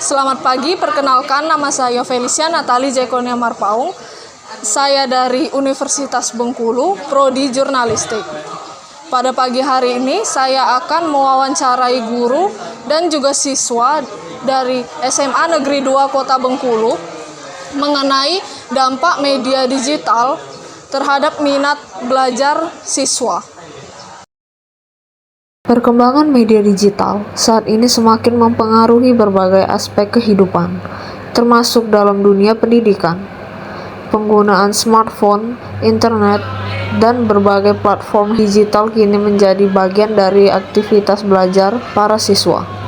Selamat pagi, perkenalkan nama saya Felicia Natali Jekonia Marpaung. Saya dari Universitas Bengkulu, Prodi Jurnalistik. Pada pagi hari ini saya akan mewawancarai guru dan juga siswa dari SMA Negeri 2 Kota Bengkulu mengenai dampak media digital terhadap minat belajar siswa. Perkembangan media digital saat ini semakin mempengaruhi berbagai aspek kehidupan, termasuk dalam dunia pendidikan. Penggunaan smartphone, internet, dan berbagai platform digital kini menjadi bagian dari aktivitas belajar para siswa.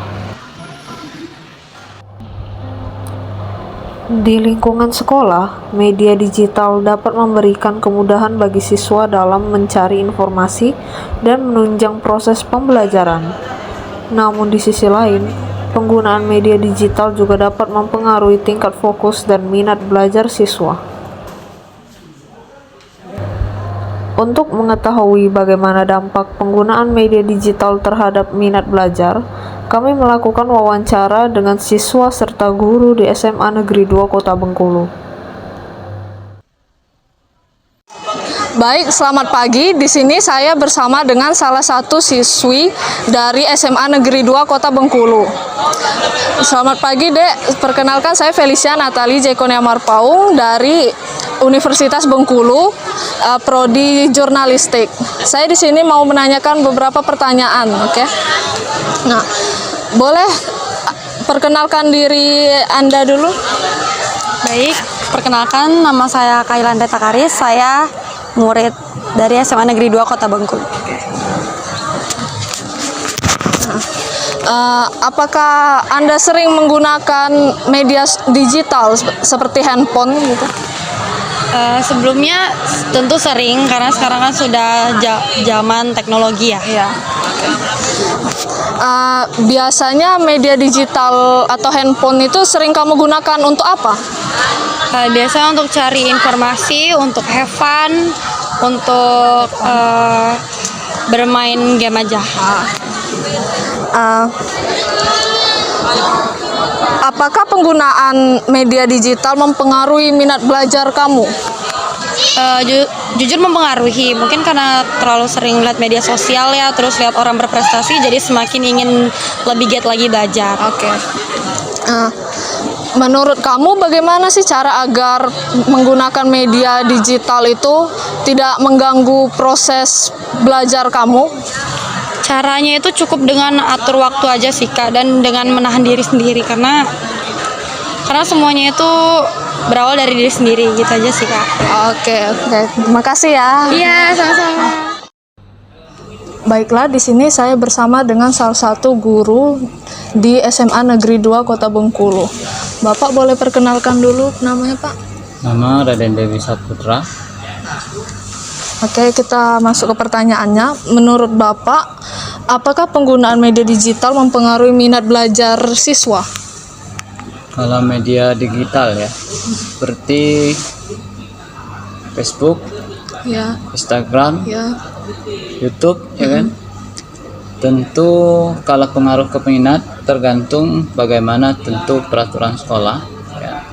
Di lingkungan sekolah, media digital dapat memberikan kemudahan bagi siswa dalam mencari informasi dan menunjang proses pembelajaran. Namun di sisi lain, penggunaan media digital juga dapat mempengaruhi tingkat fokus dan minat belajar siswa. Untuk mengetahui bagaimana dampak penggunaan media digital terhadap minat belajar, kami melakukan wawancara dengan siswa serta guru di SMA Negeri 2 Kota Bengkulu. Baik, selamat pagi. Di sini saya bersama dengan salah satu siswi dari SMA Negeri 2 Kota Bengkulu. Selamat pagi, Dek. Perkenalkan, saya Felicia Natali Jekonia Marpaung dari Universitas Bengkulu, Prodi Jurnalistik. Saya di sini mau menanyakan beberapa pertanyaan, oke? Nah, boleh perkenalkan diri Anda dulu? Baik, perkenalkan nama saya Kailanda Takaris, saya murid dari SMA Negeri 2 Kota Bengkulu. Apakah Anda sering menggunakan media digital seperti handphone gitu? Sebelumnya tentu sering, karena sekarang kan sudah zaman teknologi ya. Iya. Biasanya media digital atau handphone itu sering kamu gunakan untuk apa? Biasanya untuk cari informasi, untuk have fun, untuk bermain game aja. Apakah penggunaan media digital mempengaruhi minat belajar kamu? Jujur mempengaruhi, mungkin karena terlalu sering lihat media sosial ya, terus lihat orang berprestasi, jadi semakin ingin lebih giat lagi belajar. Oke. Menurut kamu bagaimana sih cara agar menggunakan media digital itu tidak mengganggu proses belajar kamu? Caranya itu cukup dengan atur waktu aja sih Kak, dan dengan menahan diri sendiri, karena semuanya itu berawal dari diri sendiri, gitu aja sih Kak. Oke. Terima kasih ya. Iya, sama-sama. Baiklah, di sini saya bersama dengan salah satu guru di SMA Negeri 2 Kota Bengkulu. Bapak boleh perkenalkan dulu namanya, Pak? Nama Raden Dewi Saputra. Oke, kita masuk ke pertanyaannya. Menurut Bapak, apakah penggunaan media digital mempengaruhi minat belajar siswa? Kalau media digital ya, seperti Facebook, Ya, Instagram, ya. YouTube, ya kan? Tentu kalau pengaruh ke minat tergantung bagaimana tentu peraturan sekolah, ya.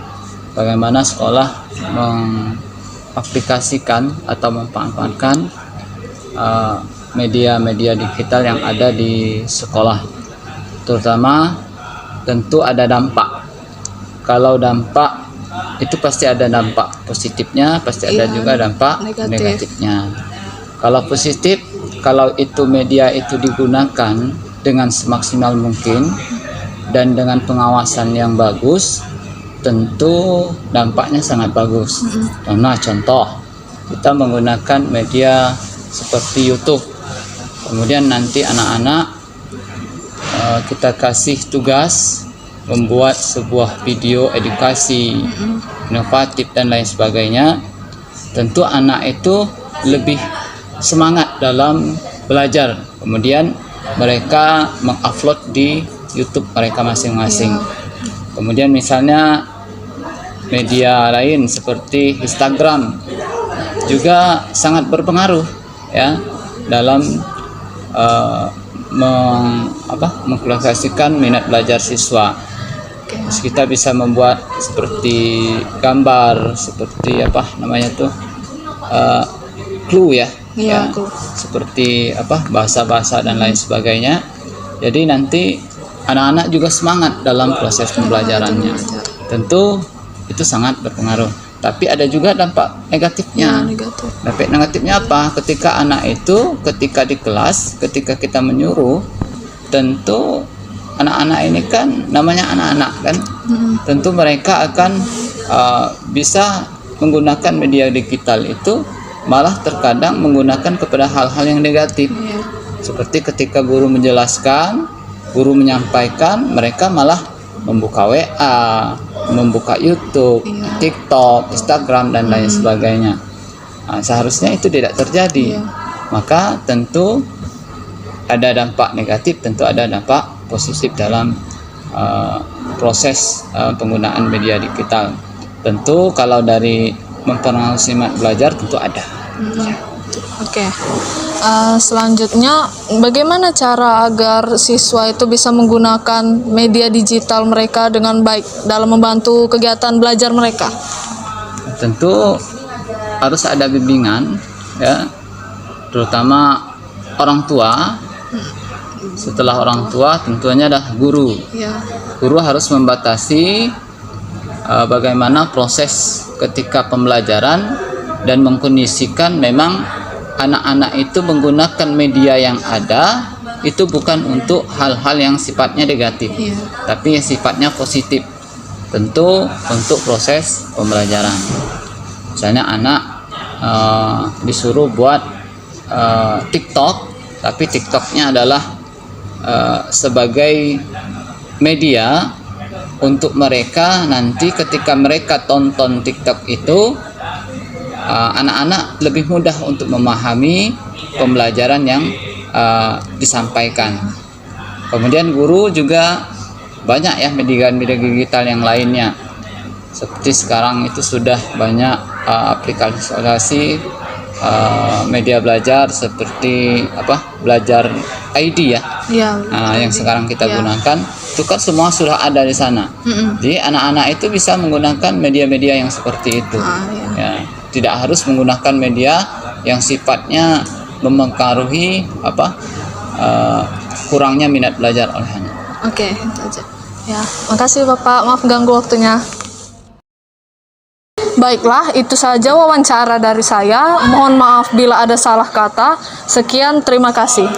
Bagaimana sekolah mengaplikasikan atau memanfaatkan media-media digital yang ada di sekolah. Terutama tentu ada dampak. Kalau dampak itu pasti ada dampak positifnya, pasti ada juga dampak negatifnya. Kalau positif, kalau itu media itu digunakan dengan semaksimal mungkin dan dengan pengawasan yang bagus, tentu dampaknya sangat bagus. Nah, contoh kita menggunakan media seperti YouTube, kemudian nanti anak-anak kita kasih tugas membuat sebuah video edukasi inovatif dan lain sebagainya, tentu anak itu lebih semangat dalam belajar. Kemudian mereka mengupload di YouTube mereka masing-masing. Kemudian misalnya media lain seperti Instagram juga sangat berpengaruh ya dalam mengklasifikasikan minat belajar siswa. Terus kita bisa membuat seperti gambar, seperti apa namanya tuh, clue ya, Iya, ya, seperti apa bahasa-bahasa dan lain sebagainya. Jadi nanti anak-anak juga semangat dalam proses pembelajarannya. Tentu itu sangat berpengaruh. Tapi ada juga dampak negatifnya. Dampak negatifnya apa? Ketika anak itu ketika di kelas, ketika kita menyuruh, tentu anak-anak ini kan namanya anak-anak kan, tentu mereka akan bisa menggunakan media digital itu malah terkadang menggunakan kepada hal-hal yang negatif. Seperti ketika guru menjelaskan, guru menyampaikan, mereka malah membuka WA, membuka YouTube, TikTok, Instagram dan lain sebagainya. Nah, seharusnya itu tidak terjadi. Maka tentu ada dampak negatif, tentu ada dampak positif dalam proses penggunaan media digital. Tentu kalau dari mempengaruhi semangat belajar tentu ada. Oke. Selanjutnya, bagaimana cara agar siswa itu bisa menggunakan media digital mereka dengan baik dalam membantu kegiatan belajar mereka? Tentu harus ada bimbingan, ya, terutama orang tua. Setelah orang tua, tentunya adalah guru. Guru harus membatasi bagaimana proses ketika pembelajaran dan mengkondisikan memang anak-anak itu menggunakan media yang ada itu bukan untuk hal-hal yang sifatnya negatif, tapi yang sifatnya positif. Tentu untuk proses pembelajaran. Misalnya anak disuruh buat TikTok, tapi TikToknya adalah sebagai media untuk mereka nanti ketika mereka tonton TikTok itu, anak-anak lebih mudah untuk memahami pembelajaran yang disampaikan. Kemudian guru juga banyak ya media digital yang lainnya. Seperti sekarang itu sudah banyak aplikasi media belajar seperti belajar ID ya. Yang sekarang kita gunakan itu kan semua sudah ada di sana. Jadi anak-anak itu bisa menggunakan media-media yang seperti itu. Ya, tidak harus menggunakan media yang sifatnya mempengaruhi kurangnya minat belajar oleh anak. Oke, itu aja. Ya, makasih Bapak. Maaf ganggu waktunya. Baiklah, itu saja wawancara dari saya. Mohon maaf bila ada salah kata. Sekian, terima kasih.